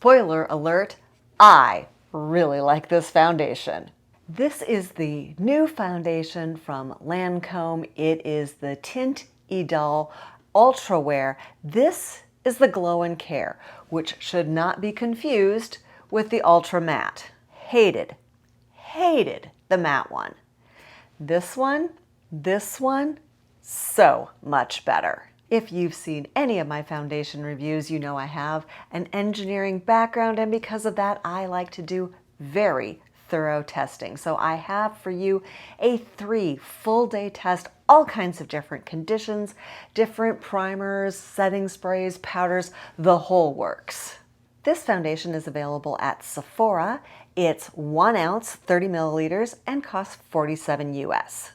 Spoiler alert, I really like this foundation. This is the new foundation from Lancome. It is the Teint Idole Ultra Wear. This is the Glow and Care, which should not be confused with the Ultra Matte. Hated the matte one. This one, so much better. If you've seen any of my foundation reviews, you know I have an engineering background, and because of that, I like to do very thorough testing. So I have for you a 3 full-day test, all kinds of different conditions, different primers, setting sprays, powders, the whole works. This foundation is available at Sephora. It's 1 ounce, 30 milliliters, and costs $47 US.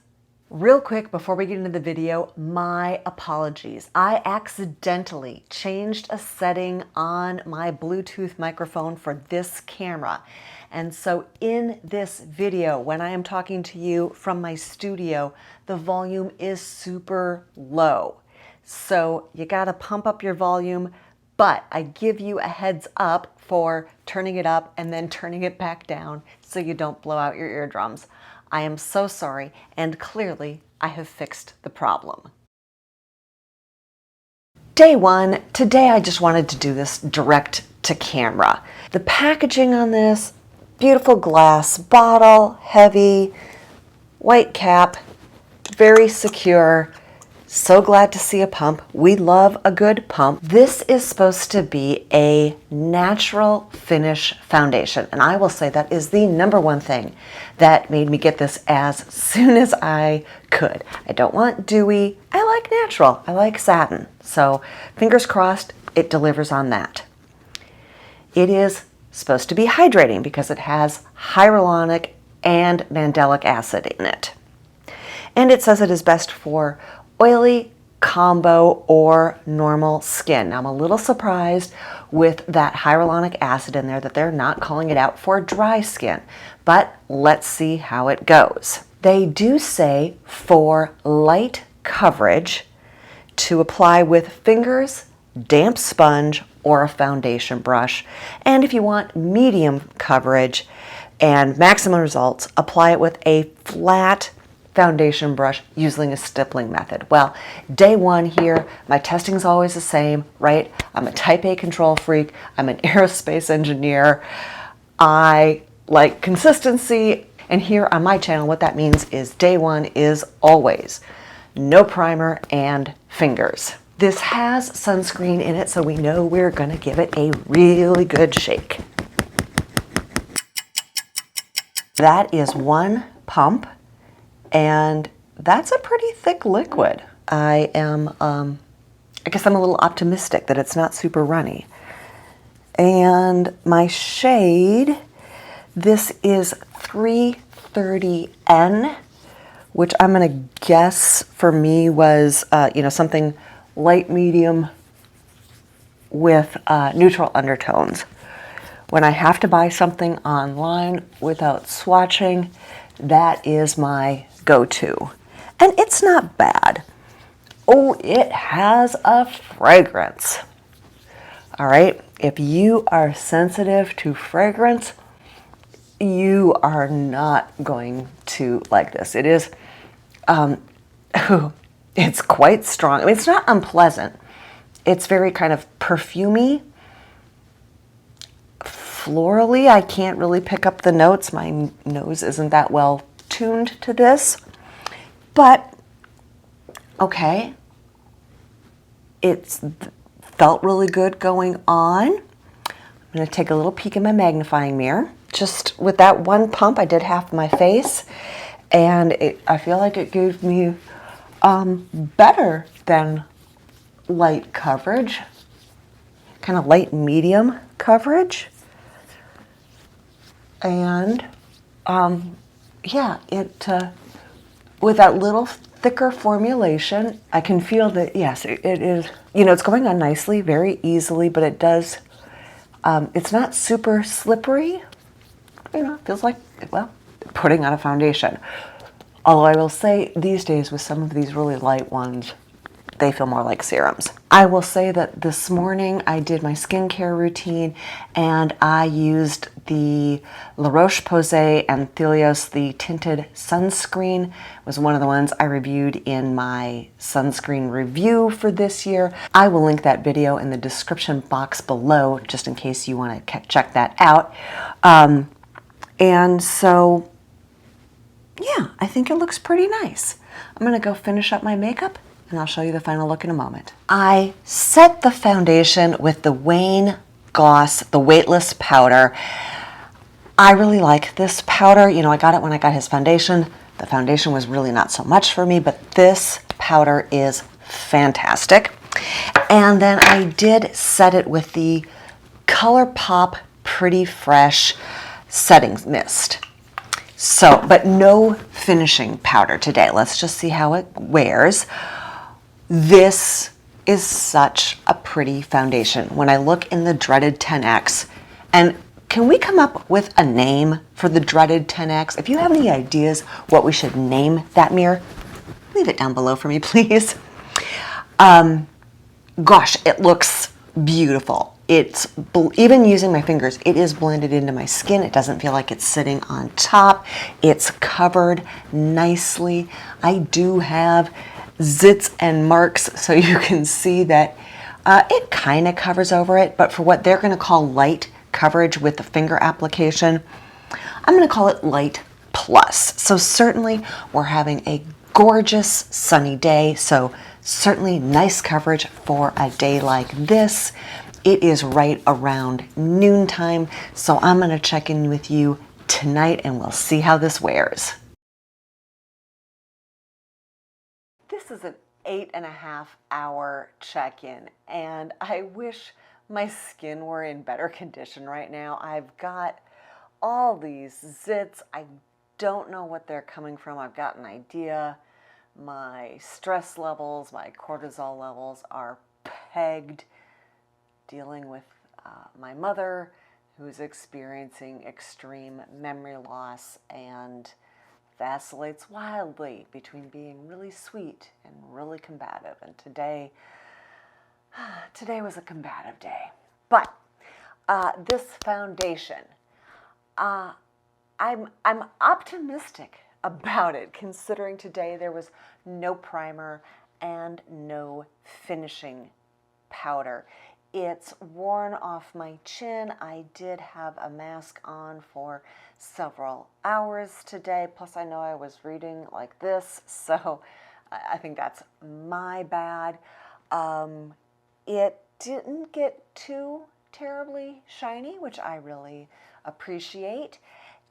Real quick before we get into the video, my apologies. I accidentally changed a setting on my Bluetooth microphone for this camera. And so in this video, when I am talking to you from my studio, the volume is super low. So you gotta pump up your volume, but I give you a heads up for turning it up and then turning it back down so you don't blow out your eardrums. I am so sorry, and clearly I have fixed the problem. Day 1, today I just wanted to do this direct to camera. The packaging on this, beautiful glass bottle, heavy, white cap, very secure. So glad to see a pump. We love a good pump. This is supposed to be a natural finish foundation, and I will say that is the #1 thing that made me get this as soon as I could. I don't want dewy. I like natural. I like satin. So fingers crossed it delivers on that. It is supposed to be hydrating because it has hyaluronic and mandelic acid in it. And it says it is best for oily, combo, or normal skin. Now I'm a little surprised with that hyaluronic acid in there that they're not calling it out for dry skin, but let's see how it goes. They do say for light coverage to apply with fingers, damp sponge, or a foundation brush. And if you want medium coverage and maximum results, apply it with a flat foundation brush using a stippling method. Well, day 1 here, my testing is always the same, right? I'm a type A control freak. I'm an aerospace engineer. I like consistency. And here on my channel, what that means is day 1 is always no primer and fingers. This has sunscreen in it, so we know we're gonna give it a really good shake. That is 1 pump. And that's a pretty thick liquid. I guess I'm a little optimistic that it's not super runny. And my shade, this is 330N, which I'm gonna guess for me was, something light medium with neutral undertones. When I have to buy something online without swatching, that is my go-to. And it's not bad. Oh, it has a fragrance. All right, if you are sensitive to fragrance, you are not going to like this. It is, it's quite strong. I mean, it's not unpleasant. It's very kind of perfumey, florally. I can't really pick up the notes. My nose isn't that well tuned to this, but okay. It's felt really good going on. I'm going to take a little peek in my magnifying mirror. Just with that 1 pump, I did half my face, and I feel like it gave me better than light coverage, kind of light medium coverage. And yeah, with that little thicker formulation, I can feel that, yes, it is, it's going on nicely, very easily, but it does, it's not super slippery. It feels like, well, putting on a foundation. Although I will say these days with some of these really light ones, they feel more like serums. I will say that this morning I did my skincare routine and I used the La Roche-Posay and Thelios, the tinted sunscreen. It was one of the ones I reviewed in my sunscreen review for this year. I will link that video in the description box below just in case you want to check that out. And so, yeah, I think it looks pretty nice. I'm gonna go finish up my makeup and I'll show you the final look in a moment. I set the foundation with the Wayne Goss, the Weightless Powder. I really like this powder. You know, I got it when I got his foundation. The foundation was really not so much for me, but this powder is fantastic. And then I did set it with the ColourPop Pretty Fresh Setting Mist. So, but no finishing powder today. Let's just see how it wears. This is such a pretty foundation. When I look in the dreaded 10X, and can we come up with a name for the dreaded 10X? If you have any ideas what we should name that mirror, leave it down below for me, please. Gosh, it looks beautiful. It's, even using my fingers, it is blended into my skin. It doesn't feel like it's sitting on top. It's covered nicely. I do have zits and marks, so you can see that it kind of covers over it, but for what they're going to call light coverage with the finger application, I'm going to call it light plus. So certainly we're having a gorgeous sunny day, so certainly nice coverage for a day like this. It is right around noontime, so I'm going to check in with you tonight and we'll see how this wears. This is an 8.5-hour check-in, and I wish my skin were in better condition right now. I've got all these zits. I don't know what they're coming from. I've got an idea. My stress levels, my cortisol levels are pegged. Dealing with my mother, who's experiencing extreme memory loss and vacillates wildly between being really sweet and really combative. And today was a combative day. But this foundation, I'm optimistic about it, considering today there was no primer and no finishing powder. It's worn off my chin. I did have a mask on for several hours today, plus I know I was reading like this, so I think that's my bad. It didn't get too terribly shiny, which I really appreciate.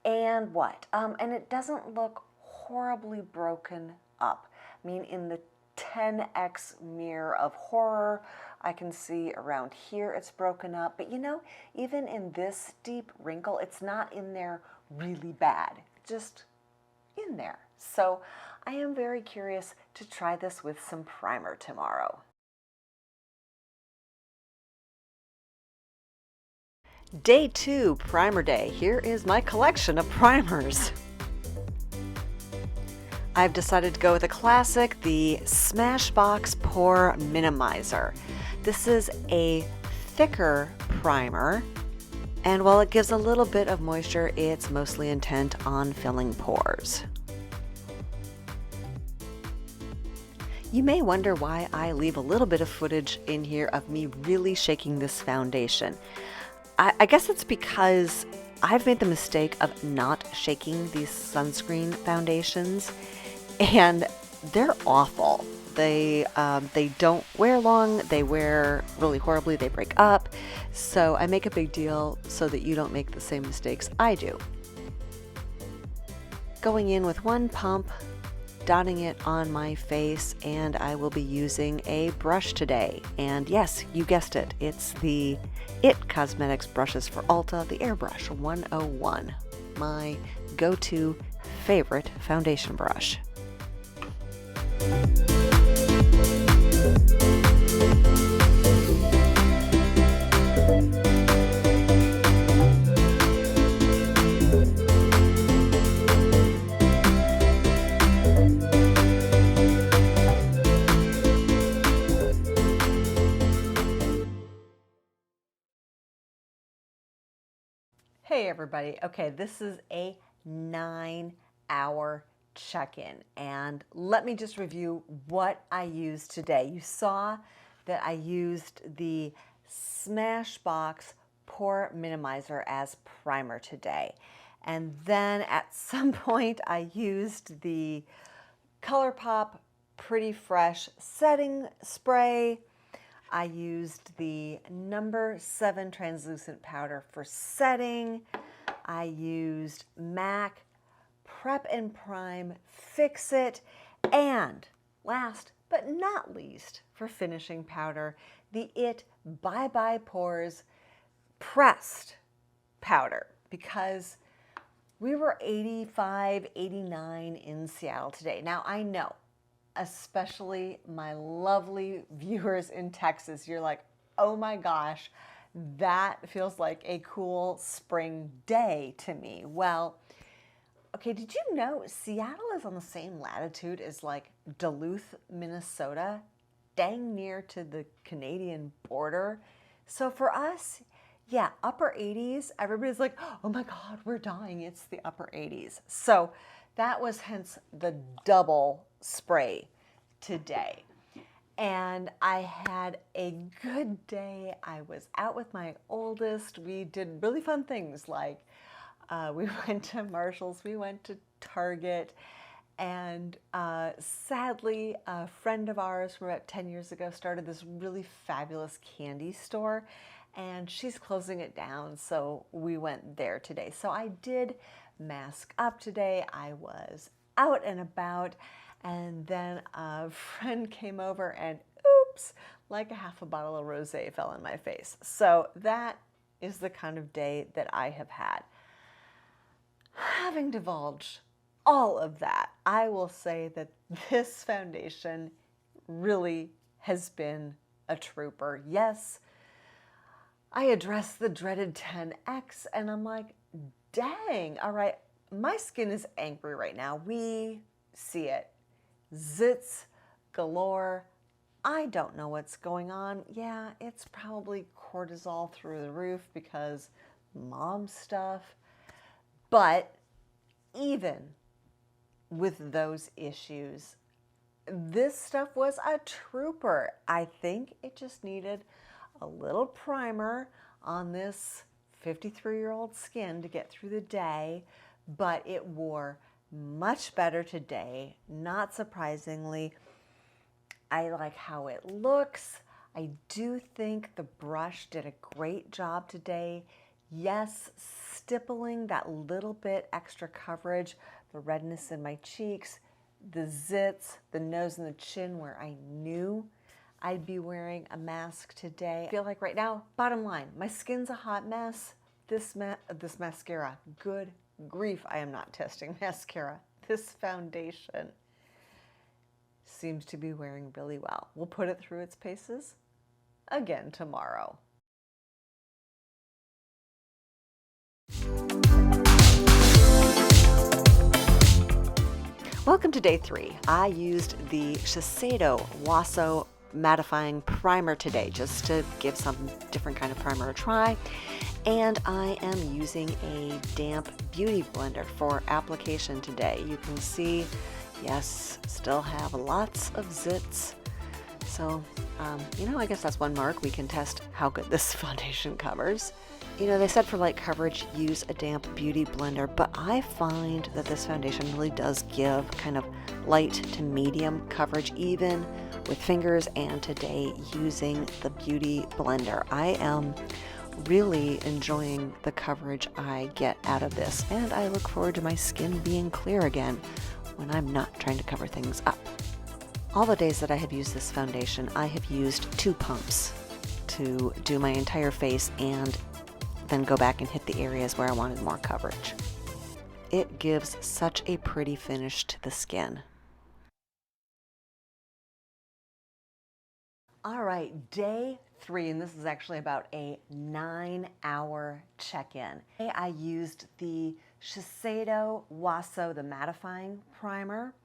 And what? And it doesn't look horribly broken up. I mean, in the 10X mirror of horror, I can see around here it's broken up, but you know, even in this deep wrinkle, it's not in there really bad, just in there. So I am very curious to try this with some primer tomorrow. Day 2, primer day. Here is my collection of primers. I've decided to go with a classic, the Smashbox Pore Minimizer. This is a thicker primer, and while it gives a little bit of moisture, it's mostly intent on filling pores. You may wonder why I leave a little bit of footage in here of me really shaking this foundation. I guess it's because I've made the mistake of not shaking these sunscreen foundations, and they're awful. They don't wear long, they wear really horribly, they break up, so I make a big deal so that you don't make the same mistakes I do. Going in with one pump, dotting it on my face, and I will be using a brush today. And yes, you guessed it, it's the IT Cosmetics brushes for Ulta, the Airbrush 101, my go-to favorite foundation brush. Hey everybody. Okay, this is a 9-hour check-in, and let me just review what I used today. You saw that I used the Smashbox Pore Minimizer as primer today. And then at some point I used the ColourPop Pretty Fresh setting spray. I used the number 7 translucent powder for setting. I used MAC Prep and Prime Fix It. And last but not least, for finishing powder, the IT Bye Bye Pores pressed powder, because we were 85, 89 in Seattle today. Now I know, especially my lovely viewers in Texas, you're like, oh my gosh, that feels like a cool spring day to me. Well, okay, did you know Seattle is on the same latitude as like Duluth, Minnesota, dang near to the Canadian border? So for us, yeah, upper 80s, everybody's like, oh my God, we're dying. It's the upper 80s. So that was hence the double spray today. And I had a good day. I was out with my oldest. We did really fun things like we went to Marshall's, we went to Target, and sadly, a friend of ours from about 10 years ago started this really fabulous candy store, and she's closing it down, so we went there today. So I did mask up today. I was out and about, and then a friend came over and oops, like a half a bottle of rosé fell in my face. So that is the kind of day that I have had. Having divulged all of that, I will say that this foundation really has been a trooper. Yes, I addressed the dreaded 10X, and I'm like, dang, all right, my skin is angry right now. We see it. Zits galore. I don't know what's going on. Yeah, it's probably cortisol through the roof because mom stuff. But even with those issues, this stuff was a trooper. I think it just needed a little primer on this 53-year-old skin to get through the day, but it wore much better today. Not surprisingly, I like how it looks. I do think the brush did a great job today. Yes, stippling that little bit extra coverage, the redness in my cheeks, the zits, the nose and the chin where I knew I'd be wearing a mask today. I feel like right now, bottom line, my skin's a hot mess. This mascara, good grief, I am not testing mascara. This foundation seems to be wearing really well. We'll put it through its paces again tomorrow. Welcome to day 3. I used the Shiseido Waso mattifying primer today just to give some different kind of primer a try. And I am using a damp beauty blender for application today. You can see, yes, still have lots of zits. So, I guess that's one mark. We can test how good this foundation covers. They said for light coverage, use a damp beauty blender, but I find that this foundation really does give kind of light to medium coverage, even with fingers, and today using the beauty blender. I am really enjoying the coverage I get out of this, and I look forward to my skin being clear again when I'm not trying to cover things up. All the days that I have used this foundation, I have used 2 pumps to do my entire face and then go back and hit the areas where I wanted more coverage. It gives such a pretty finish to the skin. All right, day 3, and this is actually about a 9-hour check-in. Today I used the Shiseido Waso, the mattifying primer.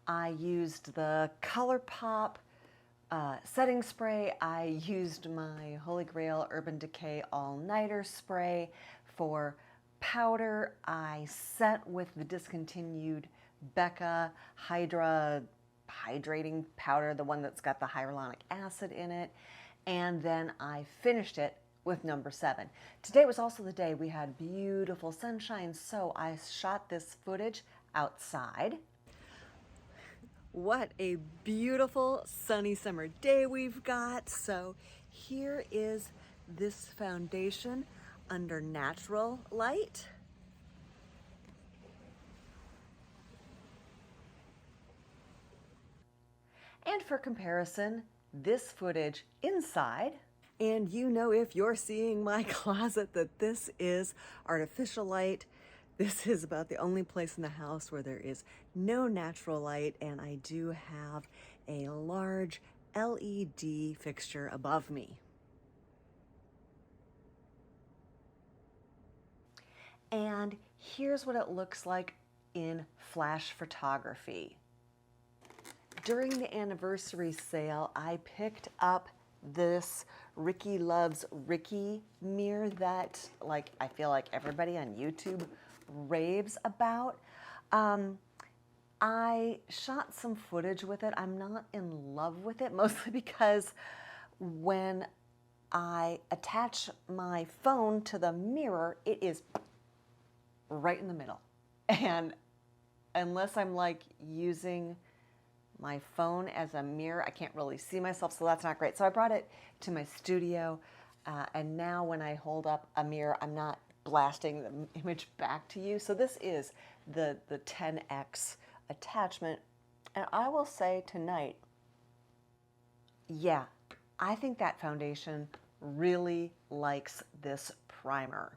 I used the ColourPop setting spray. I used my Holy Grail Urban Decay All-Nighter spray for powder I set with the discontinued Becca Hydra hydrating powder, the one that's got the hyaluronic acid in it, and then I finished it with number 7. Today was also the day we had beautiful sunshine, so I shot this footage outside. What a beautiful sunny summer day we've got. So here is this foundation under natural light. And for comparison, this footage inside. And you know, if you're seeing my closet, that this is artificial light. This is about the only place in the house where there is no natural light, and I do have a large LED fixture above me. And here's what it looks like in flash photography. During the anniversary sale, I picked up this Ricky Loves Ricky mirror that, like, I feel like everybody on YouTube raves about. I shot some footage with it. I'm not in love with it, mostly because when I attach my phone to the mirror, it is right in the middle. And unless I'm like using my phone as a mirror, I can't really see myself, so that's not great. So I brought it to my studio, and now when I hold up a mirror, I'm not blasting the image back to you. So this is the 10X attachment, and I will say tonight, yeah, I think that foundation really likes this primer.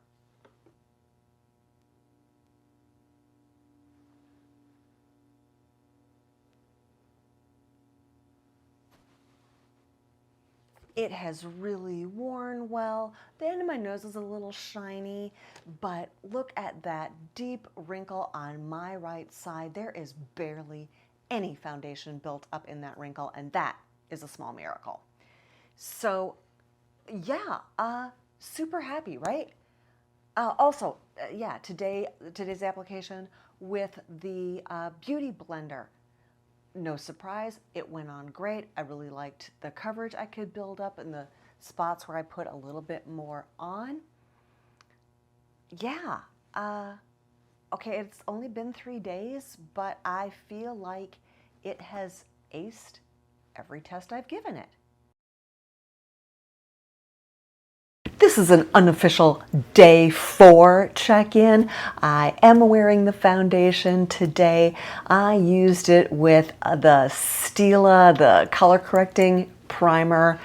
It has really worn well. The end of my nose is a little shiny, but look at that deep wrinkle on my right side. There is barely any foundation built up in that wrinkle, and that is a small miracle. So yeah, super happy, right? Also, yeah, today's application with the Beauty Blender. No surprise, it went on great. I really liked the coverage I could build up in the spots where I put a little bit more on. Yeah, okay, it's only been 3 days, but I feel like it has aced every test I've given it. This is an unofficial day 4 check-in. I am wearing the foundation today. I used it with the Stila, the color correcting primer.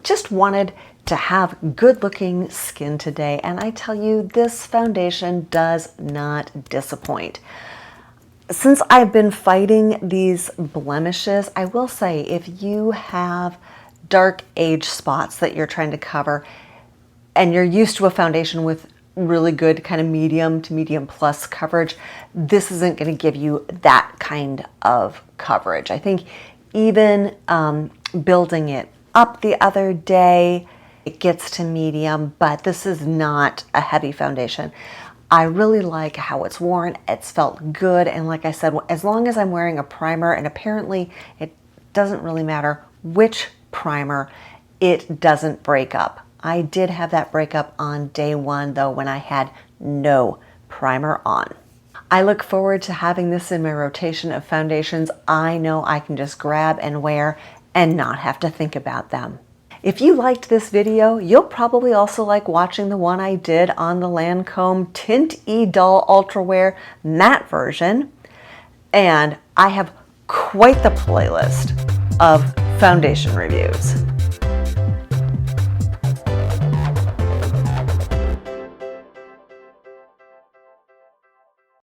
Just wanted to have good looking skin today, and I tell you, this foundation does not disappoint. Since I've been fighting these blemishes, I will say if you have dark age spots that you're trying to cover, and you're used to a foundation with really good kind of medium to medium plus coverage, this isn't going to give you that kind of coverage. I think even building it up the other day, it gets to medium, but this is not a heavy foundation. I really like how it's worn. It's felt good, and like I said, as long as I'm wearing a primer, and apparently it doesn't really matter which primer, it doesn't break up. I did have that breakup on day 1 though, when I had no primer on. I look forward to having this in my rotation of foundations I know I can just grab and wear and not have to think about them. If you liked this video, you'll probably also like watching the one I did on the Lancome Teint Idole Ultra Wear matte version. And I have quite the playlist of foundation reviews.